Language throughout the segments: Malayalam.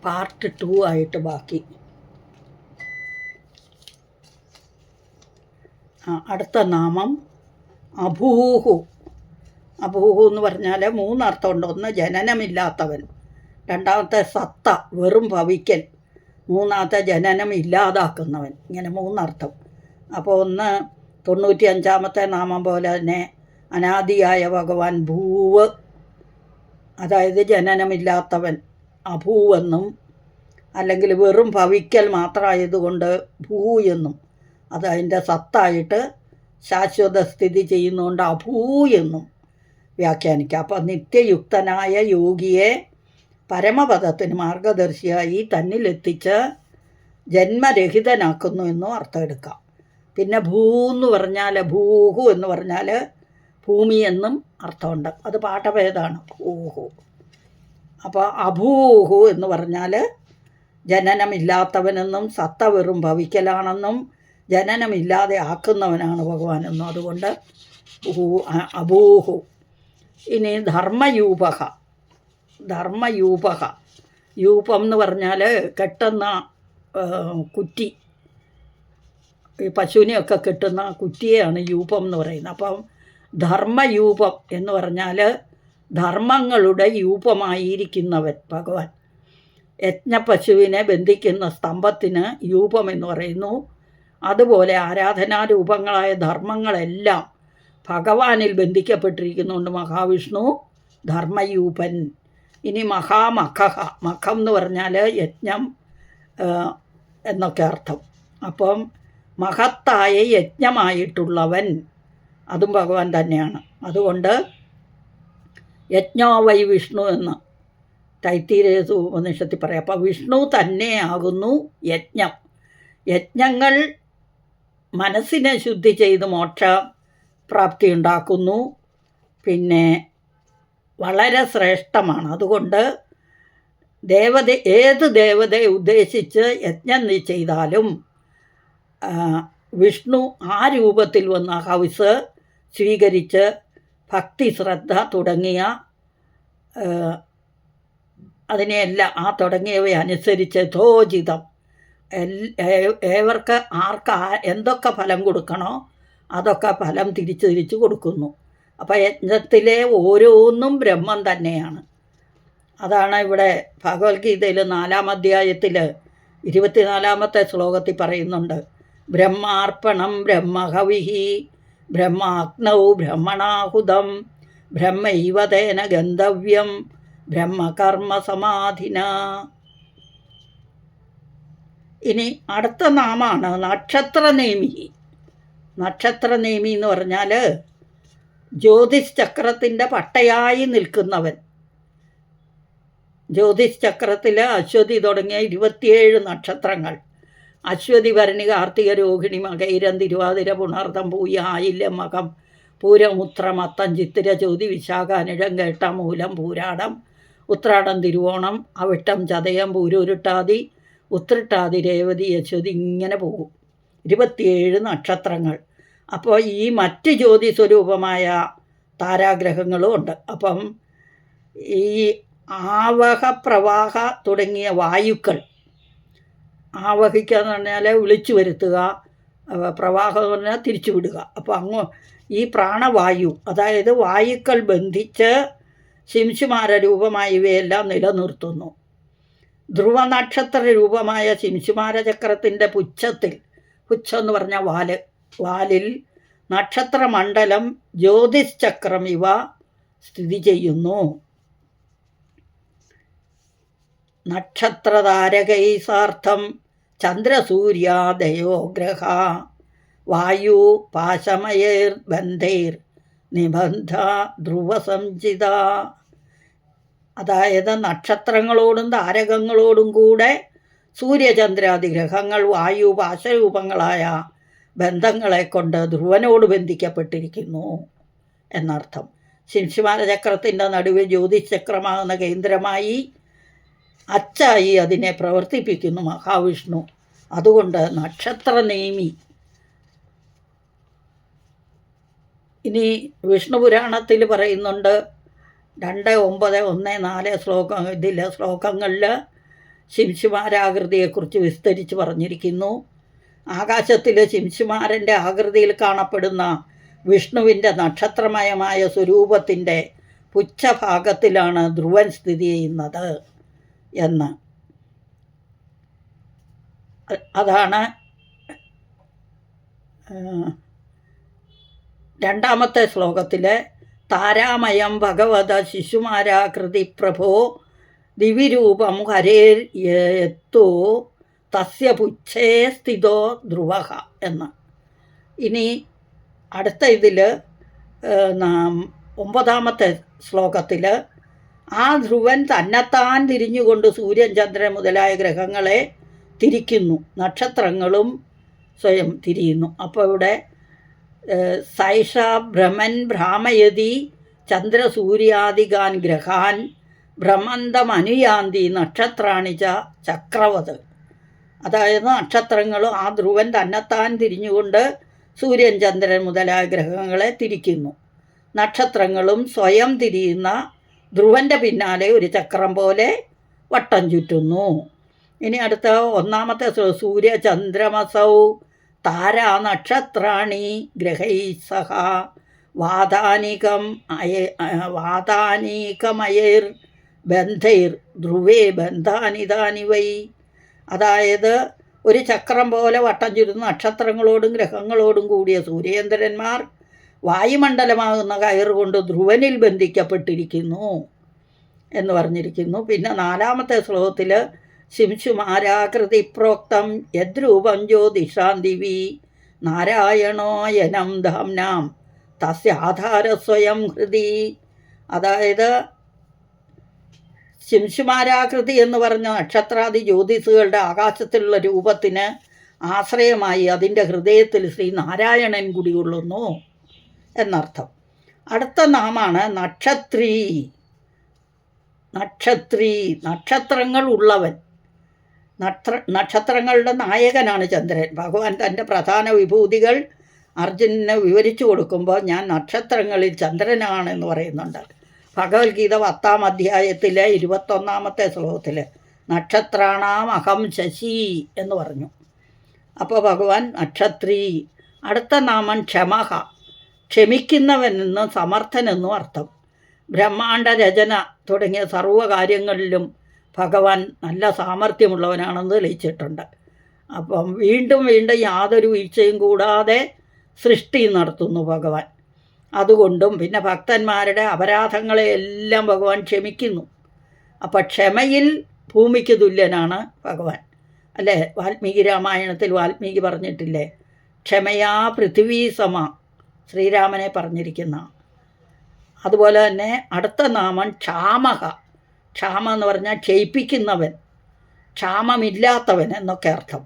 പാർട്ട് 2 ആയിട്ട് ബാക്കി. അടുത്ത നാമം അഭൂഹു. അഭൂഹു എന്ന് പറഞ്ഞാൽ 3 അർത്ഥമുണ്ട്. ഒന്ന് ജനനമില്ലാത്തവൻ, രണ്ടാമത്തെ സത്ത വെറും ഭവിക്കൽ, മൂന്നാമത്തെ ജനനം ഇല്ലാതാക്കുന്നവൻ. ഇങ്ങനെ 3 അർത്ഥം. അപ്പോൾ ഒന്ന് 95-ാമത്തെ നാമം പോലെ തന്നെ അനാദിയായ ഭഗവാൻ ഭൂവ്, അതായത് ജനനമില്ലാത്തവൻ അഭൂവെന്നും, അല്ലെങ്കിൽ വെറും ഭവിക്കൽ മാത്രമായതുകൊണ്ട് ഭൂ എന്നും, അത് അതിൻ്റെ സത്തായിട്ട് ശാശ്വത സ്ഥിതി ചെയ്യുന്നതുകൊണ്ട് അഭൂ എന്നും വ്യാഖ്യാനിക്കാം. അപ്പോൾ നിത്യയുക്തനായ യോഗിയെ പരമപദത്തിന് മാർഗദർശിയായി തന്നിലെത്തിച്ച് ജന്മരഹിതനാക്കുന്നു എന്നും അർത്ഥം എടുക്കാം. പിന്നെ ഭൂന്ന് പറഞ്ഞാൽ ഭൂഹു എന്ന് പറഞ്ഞാൽ ഭൂമി എന്നും അർത്ഥമുണ്ട്. അത് പാഠഭേദമാണ് ഭൂഹു. അപ്പോൾ അഭൂഹു എന്ന് പറഞ്ഞാൽ ജനനമില്ലാത്തവനെന്നും സത്ത വെറും ഭവിക്കലാണെന്നും ജനനമില്ലാതെ ആക്കുന്നവനാണ് ഭഗവാനെന്നും, അതുകൊണ്ട് അഭൂഹു. ഇനി ധർമ്മയൂപക. ധർമ്മയൂപക, യൂപം എന്ന് പറഞ്ഞാൽ കെട്ടുന്ന കുറ്റി, ഈ പശുവിനെയൊക്കെ കെട്ടുന്ന കുറ്റിയെയാണ് യൂപം എന്ന് പറയുന്നത്. അപ്പം ധർമ്മയൂപം എന്ന് പറഞ്ഞാൽ ധർമ്മങ്ങളുടെ യൂപമായിരിക്കുന്നവൻ ഭഗവാൻ. യജ്ഞപശുവിനെ ബന്ധിക്കുന്ന സ്തംഭത്തിന് യൂപം എന്ന് പറയുന്നു. അതുപോലെ ആരാധനാരൂപങ്ങളായ ധർമ്മങ്ങളെല്ലാം ഭഗവാനിൽ ബന്ധിക്കപ്പെട്ടിരിക്കുന്നുണ്ട് മഹാവിഷ്ണു ധർമ്മയൂപൻ. ഇനി മഹാമഖഹ. മഖം എന്ന് പറഞ്ഞാൽ യജ്ഞം എന്നൊക്കെ അർത്ഥം. അപ്പം മഹത്തായ യജ്ഞമായിട്ടുള്ളവൻ, അതും ഭഗവാൻ തന്നെയാണ്. അതുകൊണ്ട് യജ്ഞോ വൈ വിഷ്ണു എന്ന് തൈത്തിരീയ ഉപനിഷത്തിൽ പറയാം. അപ്പോൾ വിഷ്ണു തന്നെയാകുന്നു യജ്ഞം. യജ്ഞങ്ങൾ മനസ്സിനെ ശുദ്ധി ചെയ്ത് മോക്ഷ പ്രാപ്തി ഉണ്ടാക്കുന്നു. പിന്നെ വളരെ ശ്രേഷ്ഠമാണ്. അതുകൊണ്ട് ഏത് ദേവതയെ ഉദ്ദേശിച്ച് യജ്ഞം ചെയ്താലും വിഷ്ണു ആ രൂപത്തിൽ വന്ന ഹവിസ് സ്വീകരിച്ച് ഭക്തി, ശ്രദ്ധ തുടങ്ങിയ അതിനെയെല്ലാം തുടങ്ങിയവയനുസരിച്ച് യഥോചിതം ഏവർക്ക് ആർക്ക് എന്തൊക്കെ ഫലം കൊടുക്കണോ അതൊക്കെ ഫലം തിരിച്ച് കൊടുക്കുന്നു. അപ്പോൾ യജ്ഞത്തിലെ ഓരോന്നും ബ്രഹ്മം തന്നെയാണ്. അതാണ് ഇവിടെ ഭഗവത്ഗീതയിൽ 4-ാം അധ്യായത്തിൽ 24-ാമത്തെ ശ്ലോകത്തിൽ പറയുന്നുണ്ട്. ബ്രഹ്മാർപ്പണം ബ്രഹ്മഹവിഹി ബ്രഹ്മാഗ്നൗ ബ്രഹ്മണാഹുതം ബ്രഹ്മൈവ തേന ഗന്ധവ്യം ബ്രഹ്മകർമ്മ സമാധിന. ഇനി അടുത്ത നാമാണ് നക്ഷത്രനേമി. നക്ഷത്രനേമി എന്ന് പറഞ്ഞാൽ ജ്യോതിഷ് ചക്രത്തിൻ്റെ പട്ടയായി നിൽക്കുന്നവൻ. ജ്യോതിഷ് ചക്രത്തിൽ അശ്വതി തുടങ്ങിയ 27 നക്ഷത്രങ്ങൾ. അശ്വതി, ഭരണി, കാർത്തിക, രോഹിണി, മകയിരം, തിരുവാതിര, പുണർതം, പൂയ, ആയില്യം, മകം, പൂരം, ഉത്രം, അത്തം, ചിത്തിര, ചോതി, വിശാഖ, അനിഴം, കേട്ടം, മൂലം, പൂരാടം, ഉത്രാടം, തിരുവോണം, അവിട്ടം, ചതയം, പൂരുരുട്ടാതി, ഉത്രട്ടാതി, രേവതി, അശ്വതി, ഇങ്ങനെ പോകും. 27 നക്ഷത്രങ്ങൾ. അപ്പോൾ ഈ മറ്റ് ജ്യോതി സ്വരൂപമായ താരാഗ്രഹങ്ങളും ഉണ്ട്. അപ്പം ഈ ആവഹ, പ്രവാഹ തുടങ്ങിയ വായുക്കൾ, ആവഹിക്കുക എന്ന് പറഞ്ഞാൽ വിളിച്ചു വരുത്തുക, പ്രവാഹം എന്ന് പറഞ്ഞാൽ തിരിച്ചു വിടുക. അപ്പോൾ ഈ പ്രാണവായു, അതായത് വായുക്കൾ ബന്ധിച്ച് ശിംശുമാര രൂപമായ ഇവയെല്ലാം നിലനിർത്തുന്നു. ധ്രുവനക്ഷത്ര രൂപമായ ശിംശുമാര ചക്രത്തിൻ്റെ പുച്ഛത്തിൽ, പുച്ഛം എന്ന് പറഞ്ഞാൽ വാലിൽ നക്ഷത്രമണ്ഡലം, ജ്യോതിഷ് ചക്രം ഇവ സ്ഥിതി ചെയ്യുന്നു. നക്ഷത്രതാരകൈ സാർത്ഥം ചന്ദ്രസൂര്യാദയോ ഗ്രഹ വായു പാശമയൈർ ബന്ധൈർ നിബന്ധ ധ്രുവസംചിത. അതായത് നക്ഷത്രങ്ങളോടും താരകങ്ങളോടും കൂടെ സൂര്യചന്ദ്രാദി ഗ്രഹങ്ങൾ വായു പാശരൂപങ്ങളായ ബന്ധങ്ങളെ കൊണ്ട് ധ്രുവനോട് ബന്ധിക്കപ്പെട്ടിരിക്കുന്നു എന്നർത്ഥം. ശിംശുമാര ചക്രത്തിൻ്റെ നടുവിൽ ജ്യോതിശ്ചക്രമാകുന്ന കേന്ദ്രമായി അച്ചായി അതിനെ പ്രവർത്തിപ്പിക്കുന്നു മഹാവിഷ്ണു. അതുകൊണ്ട് നക്ഷത്രനേമി. ഇനി വിഷ്ണു പുരാണത്തിൽ പറയുന്നുണ്ട് 2, 9, 1, 4 ശ്ലോകങ്ങളിൽ ശിംശുമാരാകൃതിയെക്കുറിച്ച് വിസ്തരിച്ച് പറഞ്ഞിരിക്കുന്നു. ആകാശത്തിലെ ശിംശുമാരൻ്റെ ആകൃതിയിൽ കാണപ്പെടുന്ന വിഷ്ണുവിൻ്റെ നക്ഷത്രമയമായ സ്വരൂപത്തിൻ്റെ പുച്ഛഭാഗത്തിലാണ് ധ്രുവൻ സ്ഥിതി ചെയ്യുന്നത് എന്ന്. അതാണ് രണ്ടാമത്തെ ശ്ലോകത്തിലെ താരാമയം ഭഗവത ശിശുമാരാകൃതി പ്രഭോ ദിവിരൂപം ഹരേർത്തോ തസ്യ പുച്ഛേ സ്ഥിതോ ധ്രുവഃ എന്ന്. ഇനി അടുത്ത ഇതിൽ 9ാമത്തെ ശ്ലോകത്തിൽ ആ ധ്രുവൻ തന്നെത്താൻ തിരിഞ്ഞുകൊണ്ട് സൂര്യൻ ചന്ദ്രൻ മുതലായ ഗ്രഹങ്ങളെ തിരിക്കുന്നു, നക്ഷത്രങ്ങളും സ്വയം തിരിയുന്നു. അപ്പോൾ ഇവിടെ സൈഷ ഭ്രമൻ ഭ്രാമയതി ചന്ദ്രസൂര്യാദികാൻ ഗ്രഹാൻ ഭ്രമന്തമനുയാന്തി നക്ഷത്രാണിച്ച ചക്രവത്. അതായത് നക്ഷത്രങ്ങളും ആ ധ്രുവൻ തന്നെത്താൻ തിരിഞ്ഞുകൊണ്ട് സൂര്യൻ ചന്ദ്രൻ മുതലായ ഗ്രഹങ്ങളെ തിരിക്കുന്നു, നക്ഷത്രങ്ങളും സ്വയം തിരിയുന്ന ധ്രുവൻ്റെ പിന്നാലെ ഒരു ചക്രം പോലെ വട്ടം ചുറ്റുന്നു. ഇനി അടുത്ത 1ാമത്തെ സൂര്യചന്ദ്രമസൗ താരാ നക്ഷത്രാണി ഗ്രഹൈ സഹ വാതാനീകമയൈർ ബന്ധൈർ ധ്രുവേ ബന്ധാനിതാനി വൈ. അതായത് ഒരു ചക്രം പോലെ വട്ടം ചുരുന്ന നക്ഷത്രങ്ങളോടും ഗ്രഹങ്ങളോടും കൂടിയ സൂര്യേന്ദ്രന്മാർ വായുമണ്ഡലമാകുന്ന കയറുകൊണ്ട് ധ്രുവനിൽ ബന്ധിക്കപ്പെട്ടിരിക്കുന്നു എന്ന് പറഞ്ഞിരിക്കുന്നു. പിന്നെ 4ാമത്തെ ശ്ലോകത്തിൽ ശിംശുമാരാകൃതി പ്രോക്തം യദ്രൂപം ജ്യോതിഷാം ദിവി നാരായണോയനം ധാംനാം തസ്യ ആധാരസ്വയം ഹൃദി. അതായത് ശിംശുമാരാകൃതി എന്ന് പറഞ്ഞ നക്ഷത്രാദി ജ്യോതിസുകളുടെ ആകാശത്തിലുള്ള രൂപത്തിന് ആശ്രയമായി അതിൻ്റെ ഹൃദയത്തിൽ ശ്രീനാരായണൻ കുടികൊള്ളുന്നു എന്നർത്ഥം. അടുത്ത നാമാണ് നക്ഷത്രീ. നക്ഷത്രങ്ങൾ ഉള്ളവൻ, നക്ഷത്രങ്ങളുടെ നായകനാണ് ചന്ദ്രൻ. ഭഗവാൻ തൻ്റെ പ്രധാന വിഭൂതികൾ അർജുനന് വിവരിച്ചു കൊടുക്കുമ്പോൾ ഞാൻ നക്ഷത്രങ്ങളിൽ ചന്ദ്രനാണെന്ന് പറയുന്നുണ്ട്. ഭഗവത്ഗീത 10ാം അധ്യായത്തിലെ 21ാമത്തെ ശ്ലോകത്തിൽ നക്ഷത്രാണാം അഹം ശശി എന്ന് പറഞ്ഞു. അപ്പോൾ ഭഗവാൻ നക്ഷത്രീ. അടുത്ത നാമം ക്ഷമഹ, ക്ഷമിക്കുന്നവനെന്നും സമർത്ഥനെന്നും അർത്ഥം. ബ്രഹ്മാണ്ഡ രചന തുടങ്ങിയ സർവ്വകാര്യങ്ങളിലും ഭഗവാൻ നല്ല സാമർഥ്യമുള്ളവനാണെന്ന് തെളിയിച്ചിട്ടുണ്ട്. അപ്പം വീണ്ടും വീണ്ടും യാതൊരു വീഴ്ചയും കൂടാതെ സൃഷ്ടി നടത്തുന്നു ഭഗവാൻ. അതുകൊണ്ടും പിന്നെ ഭക്തന്മാരുടെ അപരാധങ്ങളെയെല്ലാം ഭഗവാൻ ക്ഷമിക്കുന്നു. അപ്പം ക്ഷമയിൽ ഭൂമിക്ക് തുല്യനാണ് ഭഗവാൻ, അല്ലേ? വാൽമീകി രാമായണത്തിൽ വാൽമീകി പറഞ്ഞിട്ടില്ലേ, ക്ഷമയാ പൃഥിവീ സമ, ശ്രീരാമനെ പറഞ്ഞിരിക്കുന്ന. അതുപോലെ തന്നെ അടുത്ത നാമം ക്ഷാമഹ. ക്ഷാമം എന്ന് പറഞ്ഞാൽ ക്ഷയിപ്പിക്കുന്നവൻ, ക്ഷാമമില്ലാത്തവൻ എന്നൊക്കെ അർത്ഥം.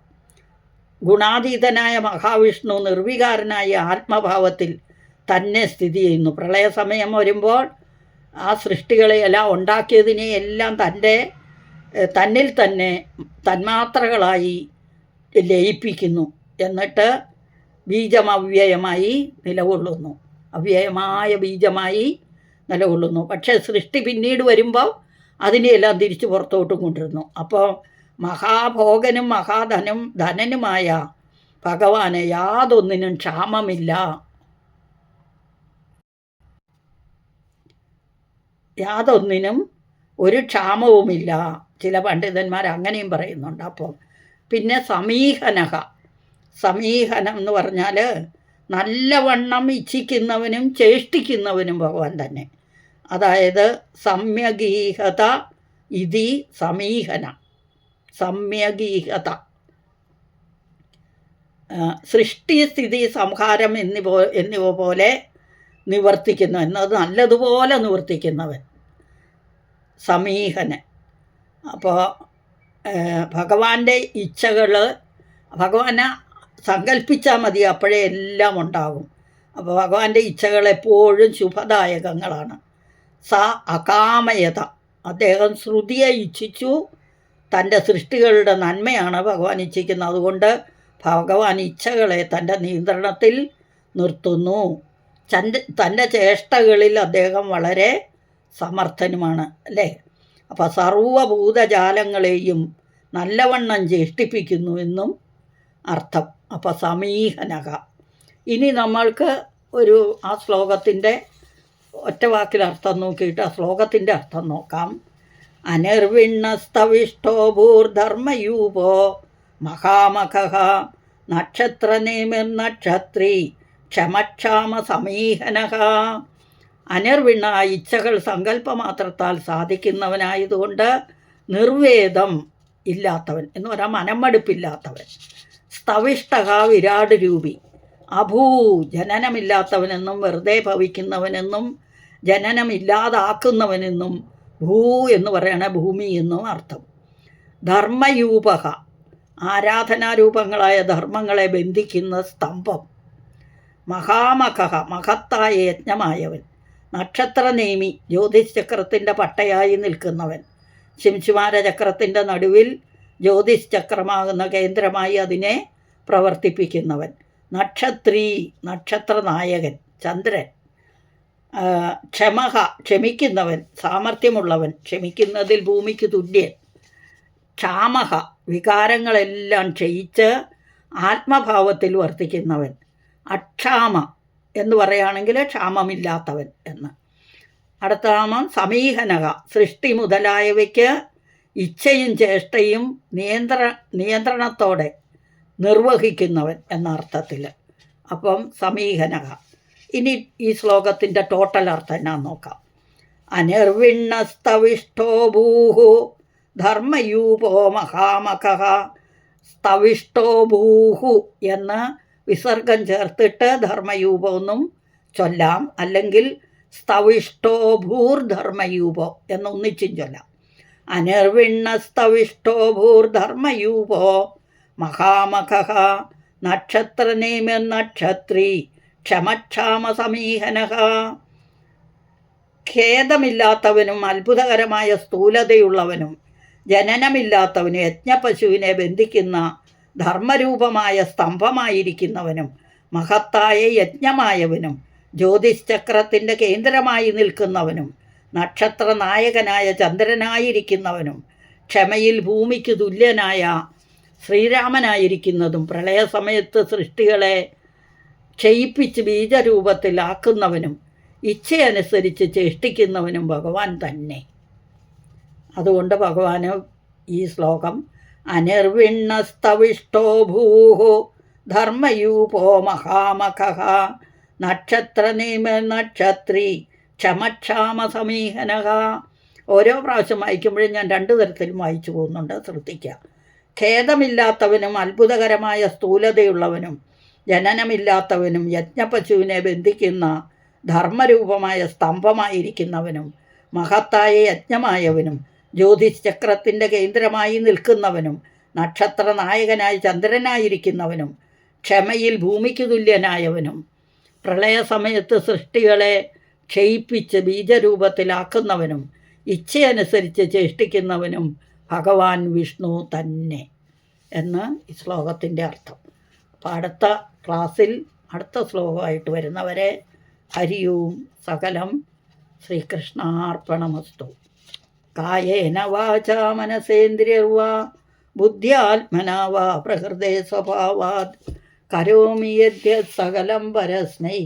ഗുണാതീതനായ മഹാവിഷ്ണു നിർവികാരനായ ആത്മഭാവത്തിൽ തന്നെ സ്ഥിതി ചെയ്യുന്നു. പ്രളയസമയം വരുമ്പോൾ ആ സൃഷ്ടികളെയെല്ലാം ഉണ്ടാക്കിയതിനെയെല്ലാം തന്നിൽ തന്നെ തന്മാത്രകളായി ലയിപ്പിക്കുന്നു. എന്നിട്ട് ബീജമവ്യയമായി നിലകൊള്ളുന്നു, അവ്യയമായ ബീജമായി നിലകൊള്ളുന്നു. പക്ഷേ സൃഷ്ടി പിന്നീട് വരുമ്പോൾ അതിനെയെല്ലാം തിരിച്ച് പുറത്തോട്ട് കൊണ്ടിരുന്നു. അപ്പോൾ മഹാഭോഗനും ധനനുമായ ഭഗവാന് യാതൊന്നിനും ക്ഷാമമില്ല, യാതൊന്നിനും ഒരു ക്ഷാമവുമില്ല. ചില പണ്ഡിതന്മാർ അങ്ങനെയും പറയുന്നുണ്ട്. അപ്പം പിന്നെ സമീഹനം എന്ന് പറഞ്ഞാൽ നല്ലവണ്ണം ഇച്ഛിക്കുന്നവനും ചേഷ്ടിക്കുന്നവനും ഭഗവാൻ തന്നെ. അതായത് സമ്യഗീഹത ഇതി സമ്യഗീഹത, സൃഷ്ടി സ്ഥിതി സംഹാരം എന്നിവ പോലെ നിവർത്തിക്കുന്നു എന്നത് നല്ലതുപോലെ നിവർത്തിക്കുന്നവൻ സമീഹന്. അപ്പോൾ ഭഗവാന്റെ ഇച്ഛകൾ ഭഗവാനെ സങ്കല്പിച്ചാൽ മതി, അപ്പോഴേ എല്ലാം ഉണ്ടാകും. അപ്പോൾ ഭഗവാന്റെ ഇച്ഛകൾ എപ്പോഴും ശുഭദായകങ്ങളാണ്. അകാമയത, അദ്ദേഹം ശ്രുതിയെ ഇച്ഛിച്ചു, തൻ്റെ സൃഷ്ടികളുടെ നന്മയാണ് ഭഗവാൻ ഇച്ഛിക്കുന്നത്. അതുകൊണ്ട് ഭഗവാൻ ഇച്ഛകളെ തൻ്റെ നിയന്ത്രണത്തിൽ നിർത്തുന്നു. തൻ്റെ ചേഷ്ടകളിൽ അദ്ദേഹം വളരെ സമർത്ഥനുമാണ്, അല്ലേ? അപ്പോൾ സർവഭൂതജാലങ്ങളെയും നല്ലവണ്ണം ചേഷ്ടിപ്പിക്കുന്നു എന്നും അർത്ഥം. അപ്പോൾ സമീഹനക. ഇനി നമ്മൾക്ക് ആ ശ്ലോകത്തിൻ്റെ ഒറ്റവാക്കിൽ അർത്ഥം നോക്കിയിട്ട് ആ ശ്ലോകത്തിൻ്റെ അർത്ഥം നോക്കാം. അനിർവിണ്ണസ്തവിഷ്ടോ ഭൂർധർമ്മയൂപോ മഹാമഖഃ നക്ഷത്രനേമിർനക്ഷത്രീ ക്ഷമക്ഷാമ സമീഹനഃ. അനിർവിണ്ണ ഇച്ഛകൾ സങ്കല്പമാത്രത്താൽ സാധിക്കുന്നവനായതുകൊണ്ട് നിർവേദം ഇല്ലാത്തവൻ എന്ന് പറയാൻ മനംമടുപ്പില്ലാത്തവൻ. സ്തവിഷ്ടക വിരാട് രൂപി. അഭൂ ജനനമില്ലാത്തവനെന്നും വെറുതെ ഭവിക്കുന്നവനെന്നും ജനനമില്ലാതാക്കുന്നവനെന്നും ഭൂ എന്ന് പറയണ ഭൂമി എന്നും അർത്ഥം. ധർമ്മയൂപക ആരാധനാരൂപങ്ങളായ ധർമ്മങ്ങളെ ബന്ധിക്കുന്ന സ്തംഭം. മഹാമഖഃ മഹത്തായ യജ്ഞമായവൻ. നക്ഷത്രനേമി ജ്യോതിശ്ചക്രത്തിൻ്റെ പട്ടയായി നിൽക്കുന്നവൻ. ശിംശുമാര ചക്രത്തിൻ്റെ നടുവിൽ ജ്യോതിശ്ചക്രമാകുന്ന കേന്ദ്രമായി അതിനെ പ്രവർത്തിപ്പിക്കുന്നവൻ. നക്ഷത്രീ നക്ഷത്രനായകൻ ചന്ദ്രൻ. ക്ഷമഹ ക്ഷമിക്കുന്നവൻ സാമർഥ്യമുള്ളവൻ ക്ഷമിക്കുന്നതിൽ ഭൂമിക്ക് തുല്യൻ. ക്ഷാമഹ വികാരങ്ങളെല്ലാം ക്ഷയിച്ച് ആത്മഭാവത്തിൽ വർത്തിക്കുന്നവൻ. അക്ഷാമ എന്ന് പറയുകയാണെങ്കിൽ ക്ഷാമമില്ലാത്തവൻ എന്ന്. അടുത്ത നാമം സമീഹനക സൃഷ്ടി മുതലായവയ്ക്ക് ഇച്ഛയും ചേഷ്ടയും നിയന്ത്രണത്തോടെ നിർവഹിക്കുന്നവൻ എന്ന അർത്ഥത്തിൽ. അപ്പം സമീഹനക. ഇനി ഈ ശ്ലോകത്തിൻ്റെ ടോട്ടൽ അർത്ഥം എന്നാന്ന് നോക്കാം. അനിർവിണ്ണസ്തവിഷ്ടോ ഭൂഹു ധർമ്മയൂപോ മഹാമഖഃ. സ്തവിഷ്ടോ ഭൂഹു എന്ന് വിസർഗം ചേർത്തിട്ട് ധർമ്മയൂപമെന്നും ചൊല്ലാം. അല്ലെങ്കിൽ സ്തവിഷ്ടോ ഭൂർധർമ്മയൂപോ എന്നൊന്നിച്ചും ചൊല്ലാം. അനിർവിണ്ണസ്തവിഷ്ടോ ഭൂർധർമ്മയൂപോ മഹാമഖഃ നക്ഷത്രനേമിർനക്ഷത്രീ ക്ഷമക്ഷാമ സമീഹനഃ. ഖേദമില്ലാത്തവനും അത്ഭുതകരമായ സ്ഥൂലതയുള്ളവനും ജനനമില്ലാത്തവനും യജ്ഞപശുവിനെ ബന്ധിക്കുന്ന ധർമ്മരൂപമായ സ്തംഭമായിരിക്കുന്നവനും മഹത്തായ യജ്ഞമായവനും ജ്യോതിശ്ചക്രത്തിൻ്റെ കേന്ദ്രമായി നിൽക്കുന്നവനും നക്ഷത്രനായകനായ ചന്ദ്രനായിരിക്കുന്നവനും ക്ഷമയിൽ ഭൂമിക്ക് തുല്യനായ ശ്രീരാമനായിരിക്കുന്നതും പ്രളയസമയത്ത് സൃഷ്ടികളെ ക്ഷയിപ്പിച്ച് ബീജരൂപത്തിലാക്കുന്നവനും ഇച്ഛയനുസരിച്ച് ചേഷ്ടിക്കുന്നവനും ഭഗവാൻ തന്നെ. അതുകൊണ്ട് ഭഗവാന് ഈ ശ്ലോകം അനിർവിണ്ണസ്തവിഷ്ടോ ഭൂഹു ധർമ്മയൂപോ മഹാമഖഃ നക്ഷത്രനേമിർനക്ഷത്രീ ക്ഷമക്ഷാമ സമീഹനഃ. ഓരോ പ്രാവശ്യം വായിക്കുമ്പോഴും ഞാൻ 2 തരത്തിലും വായിച്ചു പോകുന്നുണ്ട്, ശ്രദ്ധിക്കുക. ഖേദമില്ലാത്തവനും അത്ഭുതകരമായ സ്ഥൂലതയുള്ളവനും ജനനമില്ലാത്തവനും യജ്ഞപശുവിനെ ബന്ധിക്കുന്ന ധർമ്മരൂപമായ സ്തംഭമായിരിക്കുന്നവനും മഹത്തായ യജ്ഞമായവനും ജ്യോതിശ്ചക്രത്തിൻ്റെ കേന്ദ്രമായി നിൽക്കുന്നവനും നക്ഷത്രനായകനായ ചന്ദ്രനായിരിക്കുന്നവനും ക്ഷമയിൽ ഭൂമിക്ക് തുല്യനായവനും പ്രളയസമയത്ത് സൃഷ്ടികളെ ക്ഷയിപ്പിച്ച് ബീജരൂപത്തിലാക്കുന്നവനും ഇച്ഛയനുസരിച്ച് ചേഷ്ടിക്കുന്നവനും ഭഗവാൻ വിഷ്ണു തന്നെ എന്ന് ഈ ശ്ലോകത്തിൻ്റെ അർത്ഥം. അപ്പോൾ അടുത്ത ക്ലാസ്സിൽ അടുത്ത ശ്ലോകമായിട്ട് വരുന്നവരെ ഹരിയും സകലം ശ്രീകൃഷ്ണാർപ്പണമസ്തു. കായേന വാചാ മനസേന്ദ്രിയർവാ ബുദ്ധ്യാത്മനാ വാ പ്രകൃതേ സ്വഭാവാത് കരോമി യദ്യത് സകലം പരസ്മൈ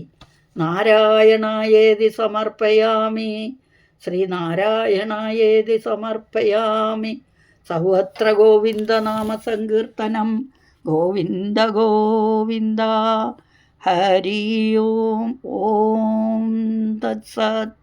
നാരായണായേതി സമർപ്പയാമി. ശ്രീനാരായണായേതി സമർപ്പയാമി. സർവത്ര ഗോവിന്ദനാമസങ്കീർത്തനം. ഗോവിന്ദ ഗോവിന്ദ. ഹരി ഓം. ഓം തത്സത്.